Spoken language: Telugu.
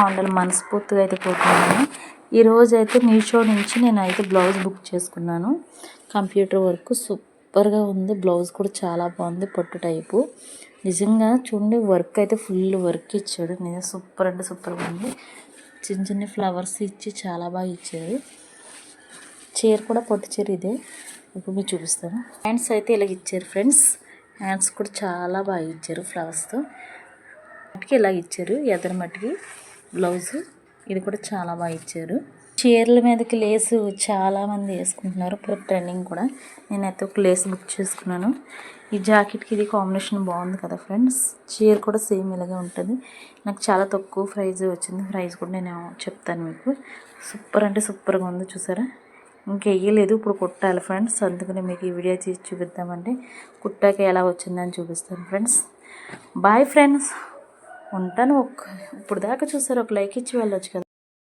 ఉండాలి మనస్ఫూర్తిగా అయితే కోరుకుంటున్నాను. ఈరోజు అయితే మీషో నుంచి నేను అయితే బ్లౌజ్ బుక్ చేసుకున్నాను. కంప్యూటర్ వర్క్ సూపర్గా ఉంది. బ్లౌజ్ కూడా చాలా బాగుంది, పట్టు టైపు. నిజంగా చూడండి, వర్క్ అయితే ఫుల్ వర్క్ ఇచ్చాడు. నిజంగా సూపర్ అంటే సూపర్గా ఉంది. చిన్న చిన్న ఫ్లవర్స్ ఇచ్చి చాలా బాగా ఇచ్చారు. చీర కూడా పట్టు చీర ఇదే. ఇప్పుడు మీరు చూపిస్తాను. హ్యాండ్స్ అయితే ఇలా ఇచ్చారు ఫ్రెండ్స్. హ్యాండ్స్ కూడా చాలా బాగా ఇచ్చారు ఫ్లవర్స్తో. మట్టికి ఇలా ఇచ్చారు, ఎదర మట్టికి బ్లౌజు. ఇది కూడా చాలా బాగా ఇచ్చారు. చీరల మీదకి లేసు చాలామంది వేసుకుంటున్నారు, ఇప్పుడు ట్రెండింగ్ కూడా. నేనైతే ఒక లేస్ బుక్ చేసుకున్నాను. ఈ జాకెట్కి ఇది కాంబినేషన్ బాగుంది కదా ఫ్రెండ్స్. చీర కూడా సేమ్ ఇలాగే ఉంటుంది. నాకు చాలా తక్కువ ప్రైజ్ వచ్చింది. ప్రైజ్ కూడా నేను చెప్తాను మీకు. సూపర్ అంటే సూపర్గా ఉంది, చూసారా. ఇంకెయ్యలేదు, ఇప్పుడు కుట్టాలి ఫ్రెండ్స్. అందుకని మీకు ఈ వీడియో తీసి చూపిద్దామంటే కుట్టాక ఎలా వచ్చిందని చూపిస్తాను ఫ్రెండ్స్. బాయ్ ఫ్రెండ్స్, ఉంటాను. ఇప్పుడు దాకా చూసారు, ఒక లైక్ ఇచ్చి వెళ్ళొచ్చు కదా.